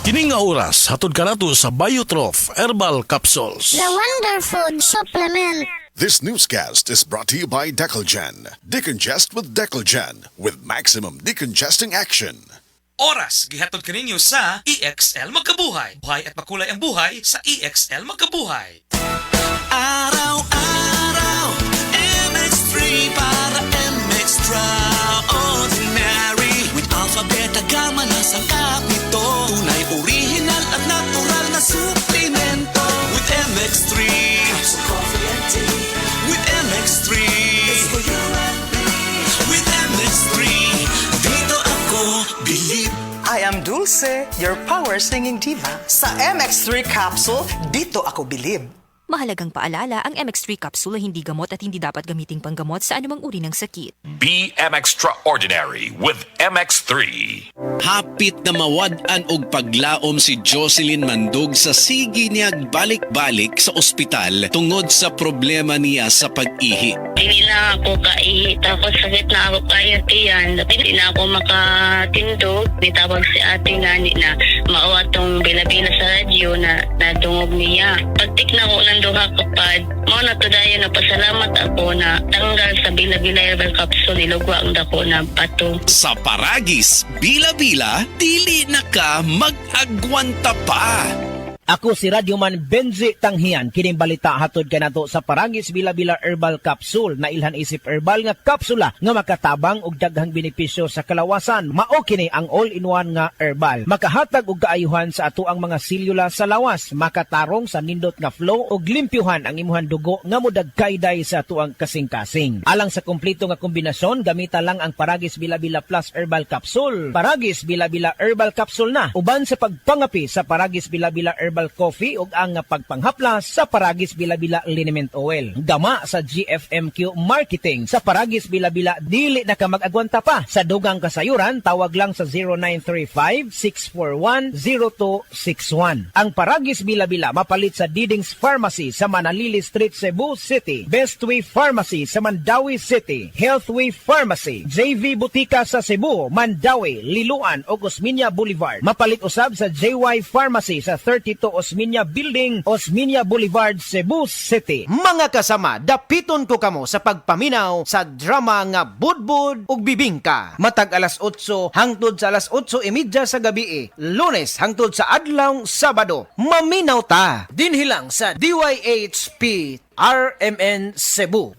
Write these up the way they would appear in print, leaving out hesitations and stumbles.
Kining nga oras hatod kanato sa Biotrof Herbal Capsules. The Wonder Food Supplement. This newscast is brought to you by Decolgen. Decongest with Decolgen with maximum decongesting action. Oras gihatod kaninyo sa EXL Magkabuhay. Buhay at makulay ang buhay sa EXL Magkabuhay. Araw-araw, MX3 para extraordinary. With alpha, beta, gamma na sangkap nito. Tunay, original at natural na suplemento. With MX3, so coffee and tea. With MX3, it's for you and me. With MX3, dito ako believe. I am Dulce, your power singing diva. Sa MX3 capsule, dito ako bilib. Mahalagang paalala, ang MX3 capsule ay hindi gamot at hindi dapat gamiting panggamot sa anumang uri ng sakit. BM Extraordinary with MX3. Hapit na mawad-an og paglaom si Jocelyn Mandug sa sige niyag balik-balik sa ospital tungod sa problema niya sa pag-ihi. Hindi na ako kaihi, tapos sakit na ako kayo tiyan. Hindi na ako makatindog. Nitawag si ate nga na mauwatong bila-bila sa radyo na nadungog niya. Pagtik na ko ng duha kapad, mo na to dayo na pasalamat ako na tanggal sa bila-bila herbal capsule, nilugwa ang dako na bato. Sa Paragis, bila-bila, dili na ka mag-agwanta pa. Ako si Radyoman Benji Tanghian, kining balita hatod kanato sa Paragis Bila-Bila Herbal Capsule na ilhan isip herbal nga kapsula nga makatabang og daghang benepisyo sa kalawasan. Mao kini ang all-in-one nga herbal. Makahatag og kaayuhan sa ato ang mga selula sa lawas, makatarong sa nindot nga flow og limpyuhan ang imuhang dugo nga modagkayday sa ato ang kasing-kasing. Alang sa kompleto nga kombinasyon, gamita lang ang Paragis Bila-Bila Plus Herbal Capsule. Paragis Bila-Bila Herbal Capsule na uban sa pagpangapi sa Paragis Bila-Bila Herbal Coffee ug ang pagpanghaplas sa Paragis Bila-Bila Liniment Oil. Gama sa GFMQ Marketing sa Paragis Bila-Bila, dili na ka mag-agwanta pa. Sa dugang kasayuran, tawag lang sa 0935-641-0261. Ang Paragis Bila-Bila mapalit sa Didings Pharmacy sa Manalili Street, Cebu City, Bestway Pharmacy sa Mandawi City, Healthway Pharmacy, JV Butika sa Cebu, Mandawi, Liloan ug Osmeña Boulevard. Mapalit usab sa JY Pharmacy sa 32 Osmeña Building, Osmeña Boulevard, Cebu City. Mga kasama, dapiton ko kamo sa pagpaminaw sa drama nga Budbud ug Bibingka. Matag alas 8 hangtod sa alas 8:30 sa gabi, Lunes hangtod sa adlaw Sabado. Maminaw ta dinhi lang sa DYHP RMN Cebu.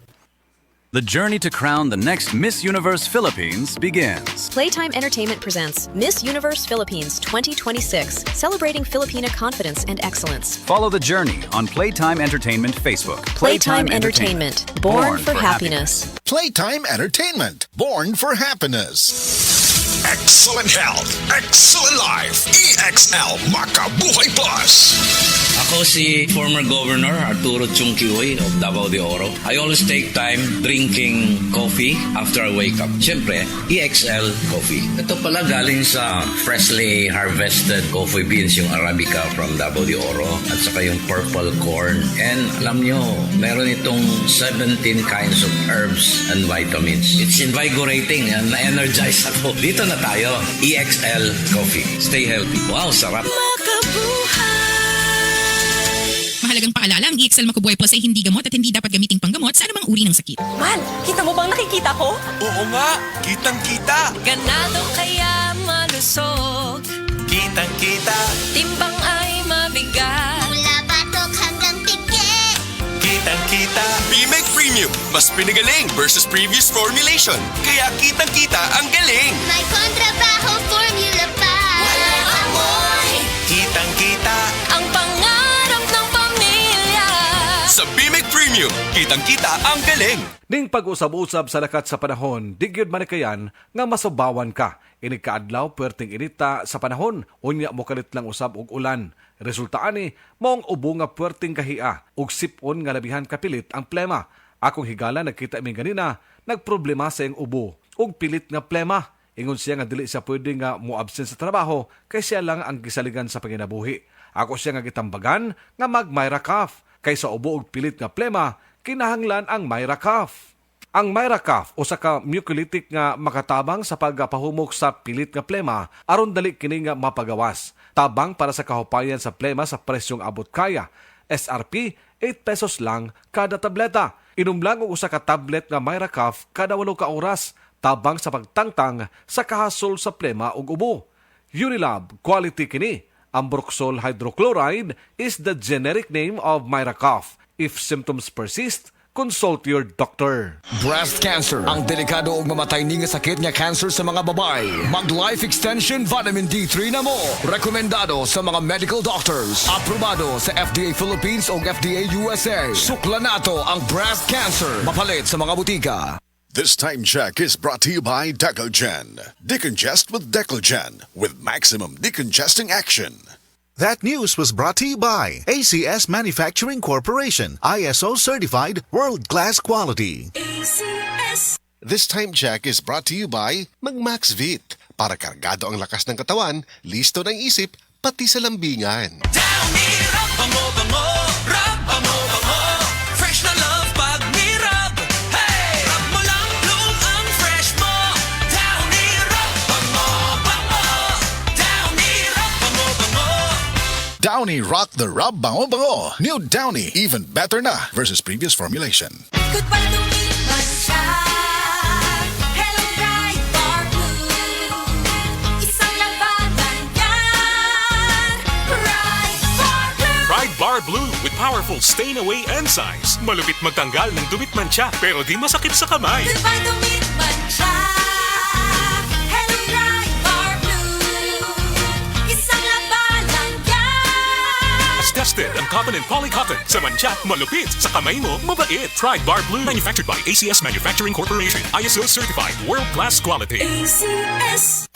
The journey to crown the next Miss Universe Philippines begins. Playtime Entertainment presents Miss Universe Philippines 2026, celebrating Filipina confidence and excellence. Follow the journey on Playtime Entertainment Facebook. Playtime Entertainment, born for happiness. Playtime Entertainment, born for happiness. Excellent health, excellent life. EXL Makabuhay Plus. Ako si former Governor Arturo Chungkihoy of Davao de Oro. I always take time drinking coffee after I wake up. Siyempre, EXL Coffee. Ito pala galing sa freshly harvested coffee beans, yung Arabica from Davao de Oro, at saka yung purple corn. And alam nyo, meron itong 17 kinds of herbs and vitamins. It's invigorating and na-energize ako. Dito na tayo, EXL Coffee. Stay healthy. Wow, sarap. Mahalagang paalala, ang EXL Makabuhay Plus ay hindi gamot at hindi dapat gamiting panggamot sa anumang uri ng sakit. Man, kita mo bang nakikita ko? Oo nga, kitang-kita. Ganado kaya malusog, Kitang-kita. timbang ay mabigat. Mula batok hanggang pigit. Kitang-kita. Bimec Premium, mas pinagaling versus previous formulation. Kaya kitang-kita ang galing. May kontrabaho formula pa. Walang amoy, Kitang-kita. ang pangarap ng pamilya. Sa Bimec Premium, kitang-kita ang galing. Ning pag-usab-usab sa lakat sa panahon, di gyud manikayan nga masubawan ka. Ini kaadlaw perting inita sa panahon, unya mo kalit lang usab og ulan. Resulta ani, maong ubo nga perting kahia ug sipon nga labihan kapilit ang plema. Akong higala nagkita mi ganina, nagproblema sa iyang ubo ug pilit nga plema. Ingon siya nga dili siya pwede nga mo-absent sa trabaho kay siya lang ang gisaligan sa panginabuhi. Ako siya nga gitambagan nga mag Myra Cough. Kaysa ubo og pilit nga plema, kinahanglan ang Myra Cough. Ang Myracaf usa ka mucolytic nga makatabang sa pagpahumok sa pilit nga plema aron dali kini nga mapagawas. Tabang para sa kahupayan sa plema sa presyong abot kaya. SRP 8 pesos lang kada tableta. Inom lang og usa ka tablet nga Myracaf kada 8 ka oras. Tabang sa pagtangtang sa kahasol sa plema ug ubo. Unilab quality kini. Ang Bruxol hydrochloride is the generic name of Myracaf. If symptoms persist, consult your doctor. Breast cancer, ang delikado ug mamatay ni nga sakit nga cancer sa mga babay. Mag Life Extension Vitamin D3 na mo. Rekomendado sa mga medical doctors. Aprobado sa FDA Philippines ug FDA USA. Sukla nato ang breast cancer. Mapalit sa mga butika. This time check is brought to you by Decalgen. Decongest with Decalgen with maximum decongesting action. That news was brought to you by ACS Manufacturing Corporation, ISO certified world-class quality. ACS. This time check is brought to you by Magmax Vit. Para kargado ang lakas ng katawan, listo ng isip, pati sa lambingan. Fresh na love pag nirab. Hey! Rub mo lang bloom ang fresh mo. Downy Rub Bango Bango. Downy Rub Bango Bango. Downy Rock the Rub Bango Bango. New Downy, even better na versus previous formulation. Goodbye lumipas siya. Hello bright bar blue. Isang labanan yan. Bright bar blue. Pride Bar Blue with powerful stain-away enzymes. Malupit magtanggal ng dumit mancha pero di masakit sa kamay. Goodbye lumipas siya. Hello bright bar blue. Isang labanan yan. As tested ang cotton and polycotton. Sa mancha, malupit. Sa kamay mo, mabait. Pride Bar Blue, manufactured by ACS Manufacturing Corporation. ISO certified, world-class quality. ACS.